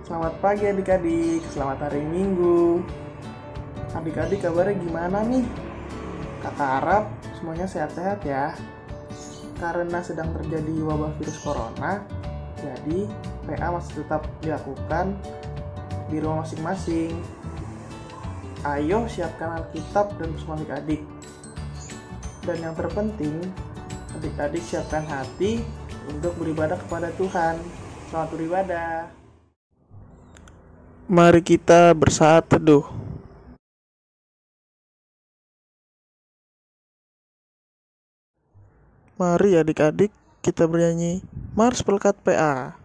Selamat pagi adik-adik, selamat hari Minggu. Adik-adik kabarnya gimana nih? Kakak harap semuanya sehat-sehat ya. Karena sedang terjadi wabah virus corona, jadi PA masih tetap dilakukan di rumah masing-masing. Ayo siapkan Alkitab dan bersama adik-adik. Dan yang terpenting, adik-adik siapkan hati untuk beribadah kepada Tuhan. Selamat beribadah. Mari kita bersaat teduh. Mari adik-adik kita bernyanyi Mars Pelkat PA.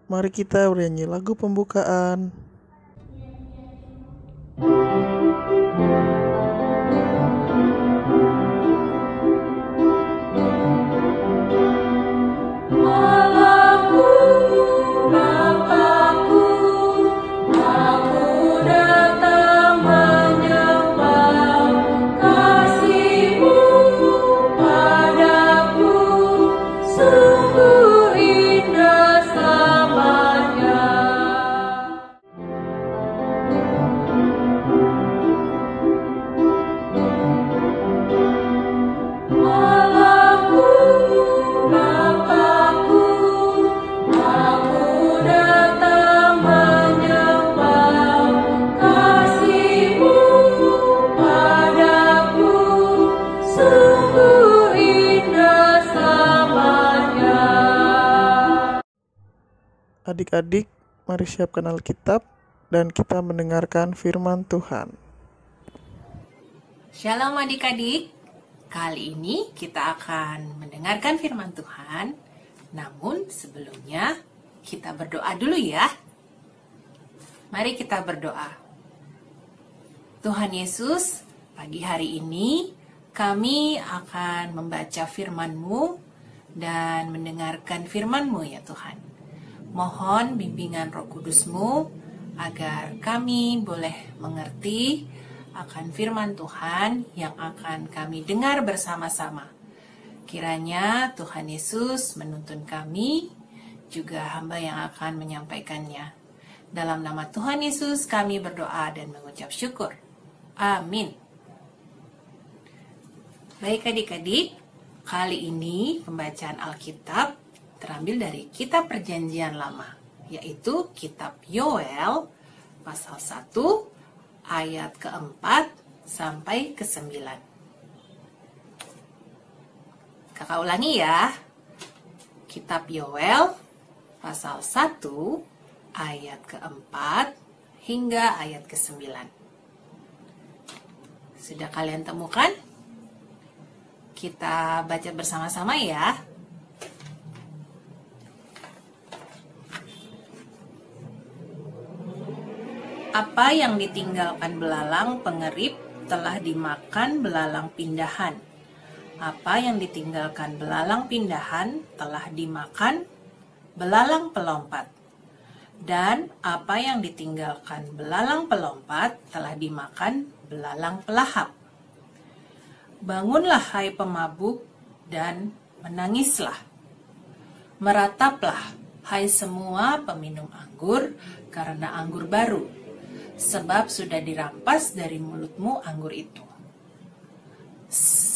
Mari kita bernyanyi lagu pembukaan. Adik-adik, mari siapkan Alkitab dan kita mendengarkan firman Tuhan. Shalom adik-adik, kali ini kita akan mendengarkan firman Tuhan. Namun sebelumnya kita berdoa dulu ya. Mari kita berdoa. Tuhan Yesus, pagi hari ini kami akan membaca firman-Mu dan mendengarkan firman-Mu ya Tuhan. Mohon bimbingan Roh Kudus-Mu agar kami boleh mengerti akan firman Tuhan yang akan kami dengar bersama-sama. Kiranya Tuhan Yesus menuntun kami, juga hamba yang akan menyampaikannya. Dalam nama Tuhan Yesus kami berdoa dan mengucap syukur. Amin. Baik adik-adik, kali ini pembacaan Alkitab terambil dari kitab Perjanjian Lama, yaitu kitab Yoel pasal 1 ayat keempat sampai ke-9. Kakak ulangi ya. Kitab Yoel pasal 1 ayat keempat hingga ayat ke-9. Sudah kalian temukan? Kita baca bersama-sama ya. Apa yang ditinggalkan belalang pengerip telah dimakan belalang pindahan. Apa yang ditinggalkan belalang pindahan telah dimakan belalang pelompat. Dan apa yang ditinggalkan belalang pelompat telah dimakan belalang pelahap. Bangunlah hai pemabuk dan menangislah. Merataplah hai semua peminum anggur karena anggur baru, sebab sudah dirampas dari mulutmu anggur itu.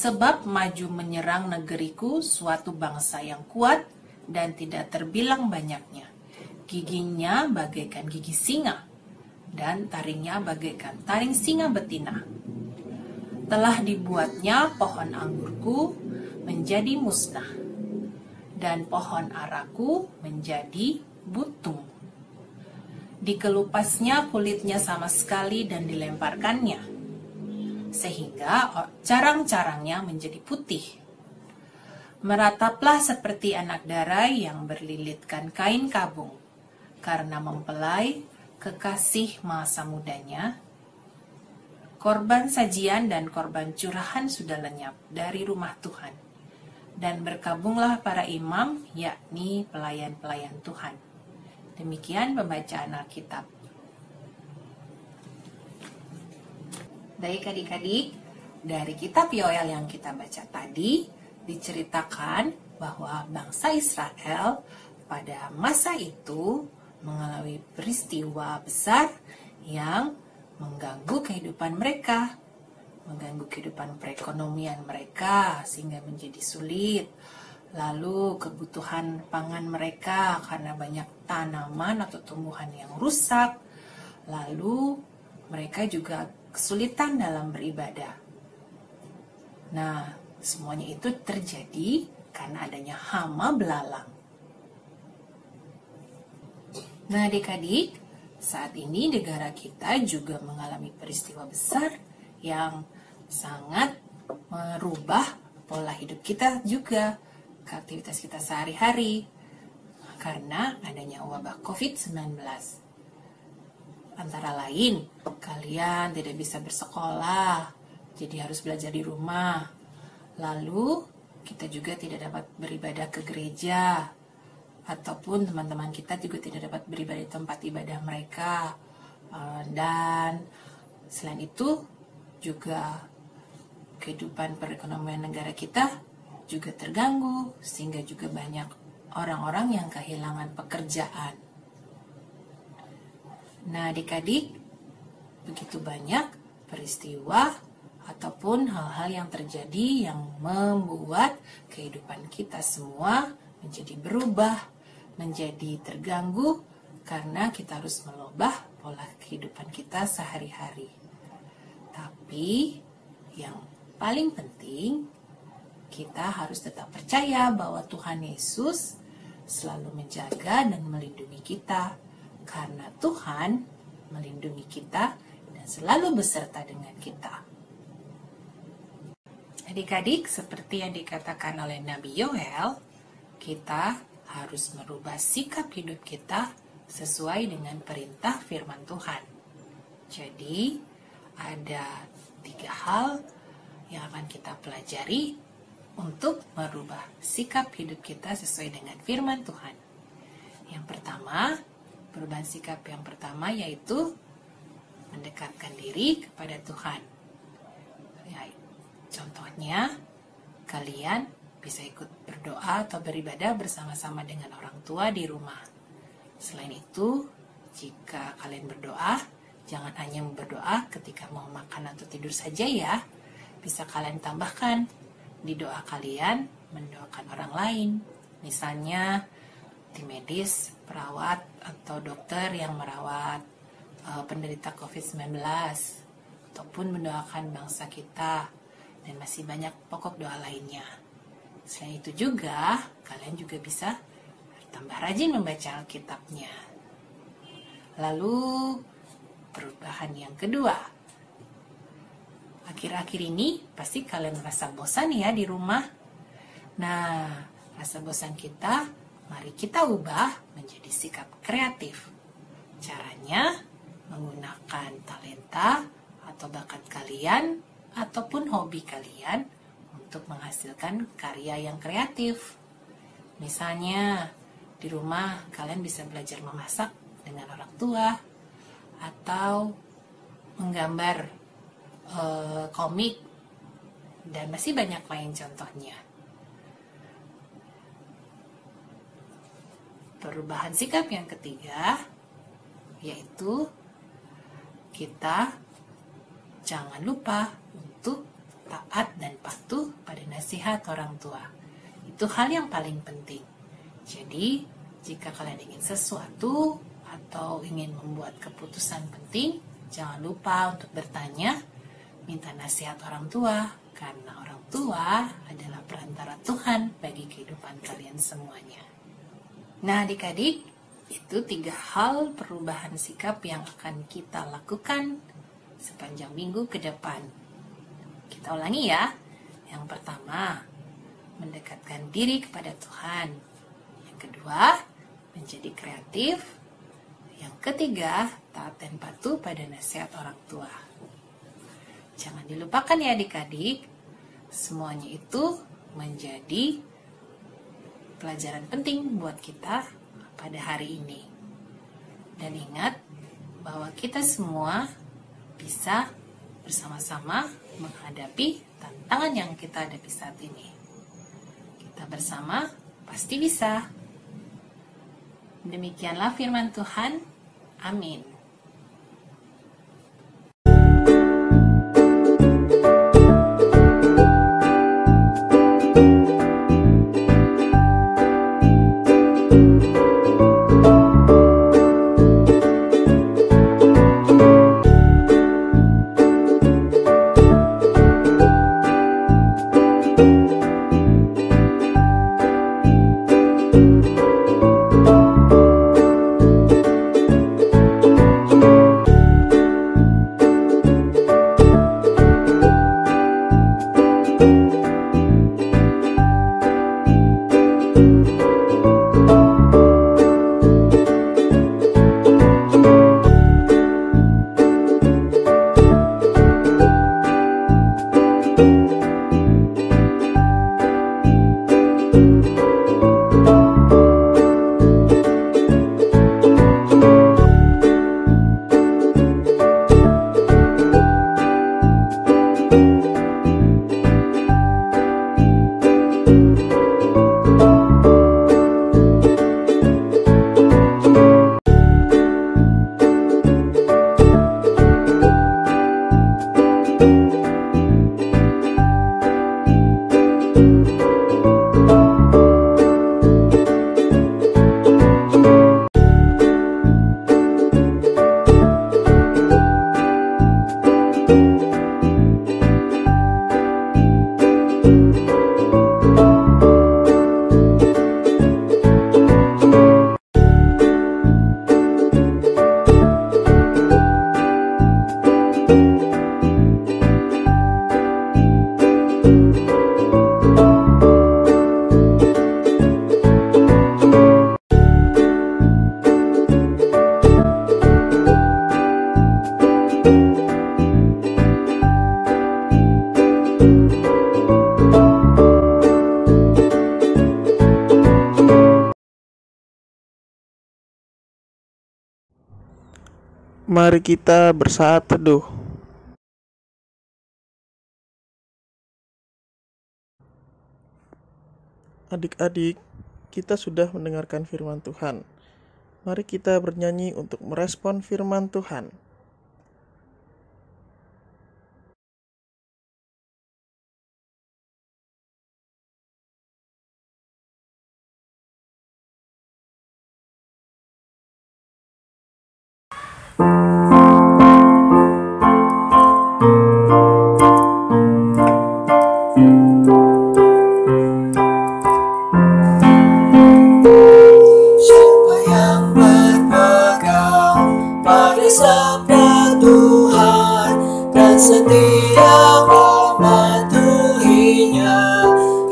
Sebab maju menyerang negeriku suatu bangsa yang kuat dan tidak terbilang banyaknya. Giginya bagaikan gigi singa dan taringnya bagaikan taring singa betina. Telah dibuatnya pohon anggurku menjadi musnah dan pohon araku menjadi butung. Dikelupasnya kulitnya sama sekali dan dilemparkannya, sehingga carang-carangnya menjadi putih. Merataplah seperti anak darai yang berlilitkan kain kabung, karena mempelai kekasih masa mudanya. Korban sajian dan korban curahan sudah lenyap dari rumah Tuhan, dan berkabunglah para imam, yakni pelayan-pelayan Tuhan. Demikian pembacaan Alkitab. Baik adik-adik, dari kitab Yoel yang kita baca tadi, diceritakan bahwa bangsa Israel pada masa itu mengalami peristiwa besar yang mengganggu kehidupan mereka, mengganggu kehidupan perekonomian mereka sehingga menjadi sulit. Lalu kebutuhan pangan mereka karena banyak tanaman atau tumbuhan yang rusak. Lalu mereka juga kesulitan dalam beribadah. Nah, semuanya itu terjadi karena adanya hama belalang. Nah, adik-adik, saat ini negara kita juga mengalami peristiwa besar yang sangat merubah pola hidup kita juga, aktivitas kita sehari-hari, karena adanya wabah COVID-19. Antara lain, kalian tidak bisa bersekolah, jadi harus belajar di rumah. Lalu, kita juga tidak dapat beribadah ke gereja, ataupun teman-teman kita juga tidak dapat beribadah di tempat ibadah mereka. Dan selain itu, juga kehidupan perekonomian negara kita juga terganggu, sehingga juga banyak orang-orang yang kehilangan pekerjaan. Nah, adik-adik, begitu banyak peristiwa ataupun hal-hal yang terjadi yang membuat kehidupan kita semua menjadi berubah, menjadi terganggu, karena kita harus merubah pola kehidupan kita sehari-hari. Tapi yang paling penting, kita harus tetap percaya bahwa Tuhan Yesus selalu menjaga dan melindungi kita, karena Tuhan melindungi kita dan selalu beserta dengan kita. Adik-adik, seperti yang dikatakan oleh Nabi Yoel, kita harus merubah sikap hidup kita sesuai dengan perintah firman Tuhan. Jadi, ada 3 hal yang akan kita pelajari untuk merubah sikap hidup kita sesuai dengan firman Tuhan. Yang pertama, perubahan sikap yang pertama yaitu mendekatkan diri kepada Tuhan. Ya, contohnya, kalian bisa ikut berdoa atau beribadah bersama-sama dengan orang tua di rumah. Selain itu, jika kalian berdoa, jangan hanya berdoa ketika mau makan atau tidur saja ya. Bisa kalian tambahkan di doa kalian mendoakan orang lain. Misalnya tim medis, perawat, atau dokter yang merawat penderita COVID-19, ataupun mendoakan bangsa kita, dan masih banyak pokok doa lainnya. Selain itu juga, kalian juga bisa tambah rajin membaca Alkitabnya. Lalu, perubahan yang kedua, akhir-akhir ini pasti kalian merasa bosan ya di rumah. Nah, rasa bosan kita, mari kita ubah menjadi sikap kreatif. Caranya menggunakan talenta atau bakat kalian ataupun hobi kalian untuk menghasilkan karya yang kreatif. Misalnya, di rumah kalian bisa belajar memasak dengan orang tua atau menggambar komik, dan masih banyak lain contohnya. Perubahan sikap yang ketiga yaitu kita jangan lupa untuk taat dan patuh pada nasihat orang tua. Itu hal yang paling penting. Jadi, jika kalian ingin sesuatu atau ingin membuat keputusan penting, jangan lupa untuk bertanya, minta nasihat orang tua, karena orang tua adalah perantara Tuhan bagi kehidupan kalian semuanya. Nah, adik-adik, itu 3 hal perubahan sikap yang akan kita lakukan sepanjang minggu ke depan. Kita ulangi ya. Yang pertama, mendekatkan diri kepada Tuhan. Yang kedua, menjadi kreatif. Yang ketiga, taat dan patuh pada nasihat orang tua. Jangan dilupakan ya adik-adik, semuanya itu menjadi pelajaran penting buat kita pada hari ini. Dan ingat bahwa kita semua bisa bersama-sama menghadapi tantangan yang kita hadapi saat ini. Kita bersama pasti bisa. Demikianlah firman Tuhan. Amin. Mari kita bersaat teduh. Adik-adik, kita sudah mendengarkan firman Tuhan. Mari kita bernyanyi untuk merespon firman Tuhan. Siapa yang berpegang pada setia mematuhinya,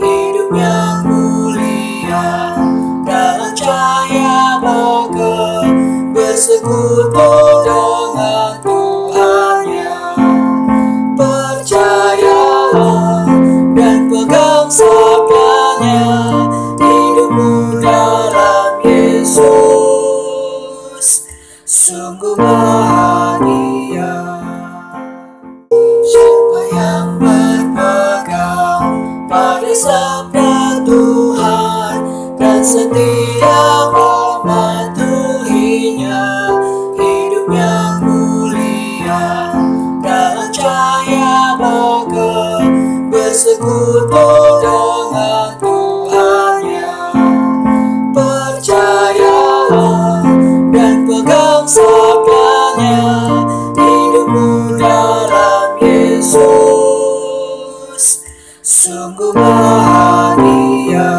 hidup yang mulia dalam cahaya maka bersekutu dengan Tuhannya. Percayalah dan pegang sabdanya, hidupmu dalam Yesus sungguh bahagia. Siapa yang berpegang pada sabda Tuhan dan setia mematuhinya, hidup yang mulia dalam cahaya maka bersekutu dengan Tuhannya. Percayalah dan pegang sabdanya, hidupmu dalam Yesus sungguh bahagia.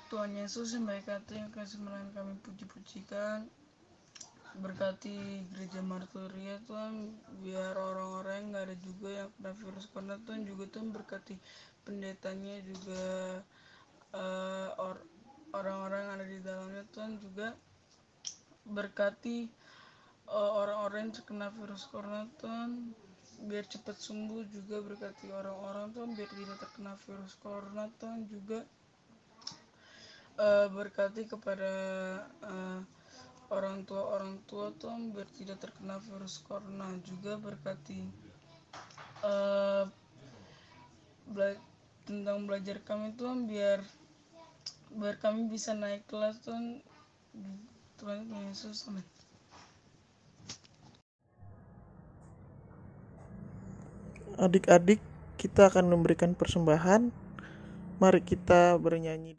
Tuhan Yesus yang baik hati yang kasih melayani kami puji-pujikan, berkati gereja Marturia Tuhan, biar orang-orang yang gak ada juga yang kena virus corona Tuhan, juga Tuhan berkati pendetanya juga, orang-orang yang ada di dalamnya Tuhan, juga berkati orang-orang yang terkena virus corona Tuhan, biar cepat sembuh, juga berkati orang-orang Tuhan biar tidak terkena virus corona Tuhan, juga berkati kepada orang tua Tuhan biar tidak terkena virus corona, juga berkati tentang belajar kami Tuhan biar kami bisa naik kelas Tuhan. Tuhan Yesus, amin. Adik-adik, kita akan memberikan persembahan. Mari kita bernyanyi.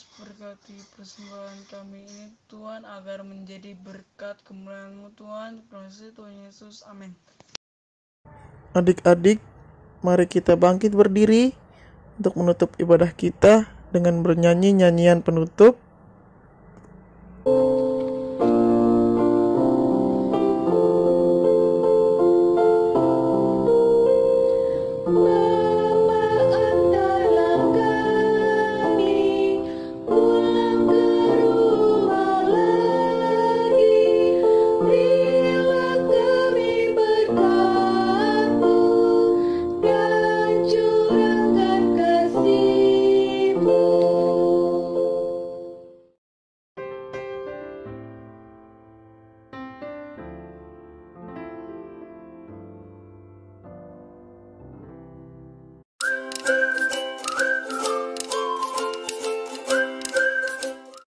Berkati persembahan kami ini Tuhan agar menjadi berkat kemuliaan-Mu Tuhan. Terima kasih Tuhan Yesus, amin. Adik-adik, mari kita bangkit berdiri untuk menutup ibadah kita dengan bernyanyi nyanyian penutup.